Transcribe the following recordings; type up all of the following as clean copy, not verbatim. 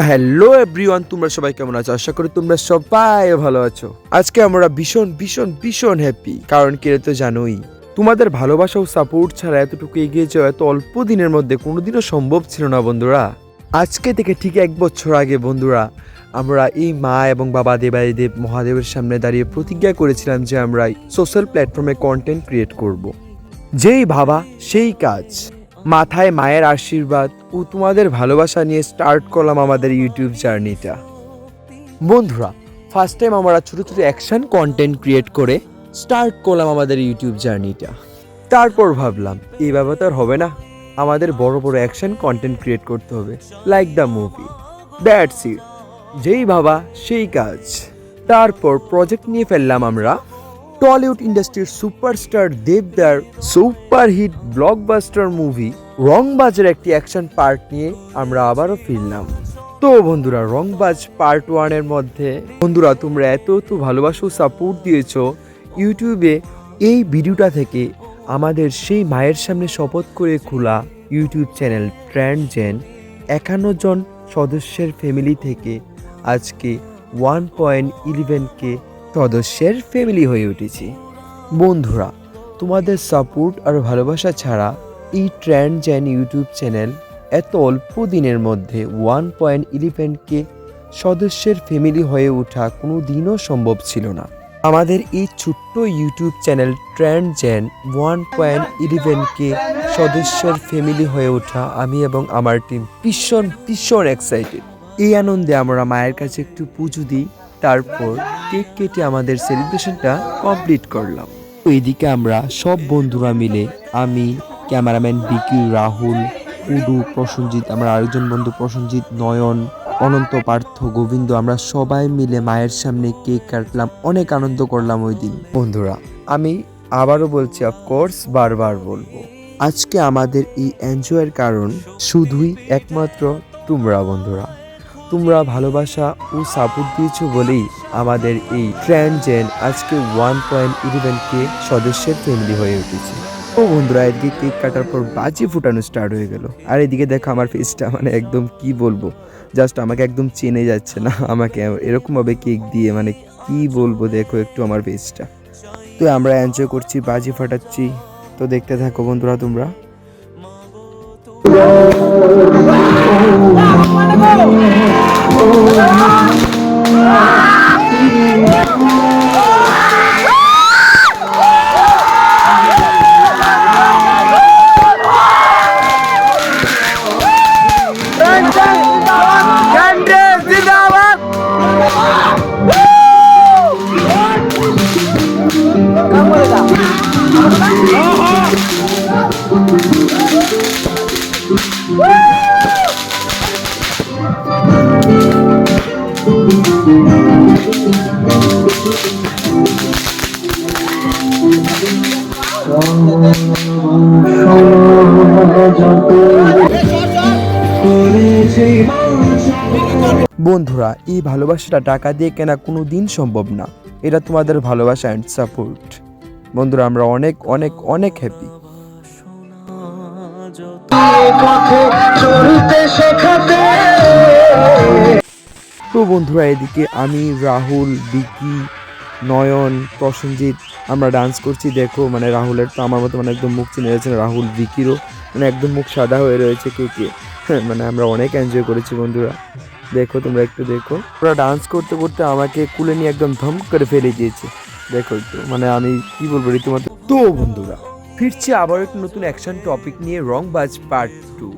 Hello everyone, তোমরা সবাই কেমন আছো? আশা করি তোমরা সবাই ভালো আছো। আজকে আমরা ভীষণ ভীষণ ভীষণ হ্যাপি, কারণ কি তো জানোই, তোমাদের ভালোবাসা ও সাপোর্ট ছাড়া এতটুকু এগিয়ে যাওয়া এত অল্প দিনের মধ্যে কোনোদিনও সম্ভব ছিল না বন্ধুরা। আজকে থেকে ঠিক 1 বছর আগে বন্ধুরা, আমরা এই মা এবং বাবা দেবাদিদেব মহাদেবের সামনে দাঁড়িয়ে প্রতিজ্ঞা করেছিলাম যে আমরা সোশ্যাল প্ল্যাটফর্মে কন্টেন্ট ক্রিয়েট করব। যেই ভাবা সেই কাজ, মাথায় মায়ের আশীর্বাদ ও তোমাদের ভালোবাসা নিয়ে স্টার্ট করলাম আমাদের ইউটিউব জার্নিটা। বন্ধুরা, ফার্স্ট টাইম আমরা ছোট ছোট অ্যাকশন কন্টেন্ট ক্রিয়েট করে স্টার্ট করলাম আমাদের ইউটিউব জার্নিটা। তারপর ভাবলাম এইভাবে তো আর হবে না, আমাদের বড় বড় অ্যাকশন কন্টেন্ট ক্রিয়েট করতে হবে, like the movie. That's it, যেই ভাবা সেই কাজ। তারপর প্রজেক্ট নিয়ে ফেললাম আমরা টলিউড ইন্ডাস্ট্রির সুপারস্টার দেবদার সুপারহিট ব্লকবাস্টার মুভি রংবাজের একটি অ্যাকশন পার্ট নিয়ে আমরা আবারও ফিরলাম। তো বন্ধুরা, রংবাজ পার্ট 1 এর মধ্যে বন্ধুরা তোমরা এত ভালোবাসা ও সাপোর্ট দিয়েছো ইউটিউবে। এই ভিডিওটা থেকে আমাদের সেই মায়ের সামনে শপথ করে খোলা ইউটিউব চ্যানেল ট্রেন্ড জেন 51 জন সদস্যের ফ্যামিলি থেকে আজকে 1.11K সদস্যের ফ্যামিলি হয়ে উঠেছি। বন্ধুরা, তোমাদের সাপোর্ট আর ভালোবাসা ছাড়া এই ট্রেন্ড জেন ইউটিউব চ্যানেল এত অল্প দিনের মধ্যে 1.11K সদস্যের ফ্যামিলি হয়ে ওঠা কোনো দিনও সম্ভব ছিল না। আমাদের এই ছোট্ট YouTube channel trend gen 1.11K সদস্যের ফ্যামিলি হয়ে ওঠা আমি এবং আমার টিম ভীষণ ভীষণ এক্সাইটেড। এই আনন্দে আমরা মায়ের কাছে একটু পুজো দিই, তারপর কেক কেটে আমাদের সেলিব্রেশনটা কমপ্লিট করলাম। এইদিকে আমরা সব বন্ধুরা মিলে, আমি, ক্যামেরাম্যান বিকি, রাহুল, উডু, প্রসঞ্জিৎ, আমার আরেকজন বন্ধু প্রসঞ্জিৎ, নয়ন, অনন্ত, পার্থ, গোবিন্দ, আমরা সবাই মিলে মায়ের সামনে কেক কাটলাম, অনেক আনন্দ করলাম ওই দিন। বন্ধুরা, আমি আবারও বলছি, অফকোর্স বারবার বলবো, আজকে আমাদের এই এনজয়ের কারণ শুধুই একমাত্র তোমরা বন্ধুরা। তোমরা ভালোবাসা ও সাপোর্ট দিয়েছো বলেই আমাদের এই ট্রেন্ড জেন আজকে 1.11K সদস্যের ফ্যামিলি হয়ে উঠেছে। ও বন্ধুরা, এদিকে কেক কাটার পর বাজি ফুটানো স্টার্ট হয়ে গেল। আর এদিকে দেখো আমার ফেসটা, মানে একদম কি বলবো, জাস্ট আমাকে একদম চেনে যাচ্ছে না আমাকে এরকমভাবে কেক দিয়ে, মানে কি বলবো, দেখো একটু আমার ফেসটা। তো আমরা এনজয় করছি, বাজি ফাটাচ্ছি, তো দেখতে থাকো বন্ধুরা তোমরা। বন্ধুরা, এই ভালোবাসাটা টাকা দিয়ে কেনা কোনো দিন সম্ভব না, এটা তোমাদের ভালোবাসা অ্যান্ড সাপোর্ট। বন্ধুরা, আমরা অনেক অনেক অনেক হ্যাপি। তো বন্ধুরা, এদিকে আমি, রাহুল, বিকি, নয়ন, প্রসঞ্জিৎ আমরা ডান্স করছি। দেখো, মানে রাহুলের তো আমার মতো মানে একদম মুখ চিনে যাচ্ছে না, রাহুল বিকিরও মানে একদম মুখ সাদা হয়ে রয়েছে কেকে। মানে আমরা অনেক এনজয় করেছি বন্ধুরা। দেখো, তোমরা একটু দেখো, ওরা ডান্স করতে করতে আমাকে কুলে নিয়ে একদম ধম করে ফেলে দিয়েছে। দেখো একটু, মানে আমি কি বলবো রীতিমতো। তো বন্ধুরা, ফিরছি আবার একটা নতুন অ্যাকশন টপিক নিয়ে, রংবাজ পার্ট 2।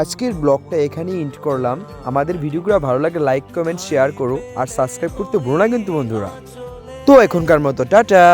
আজকের ব্লগটা এখানেই এন্ড করলাম। আমাদের ভিডিওগুলো ভালো লাগে লাইক, কমেন্ট, শেয়ার করো, আর সাবস্ক্রাইব করতে ভুলো না কিন্তু বন্ধুরা। তো এখনকার মতো টাটা।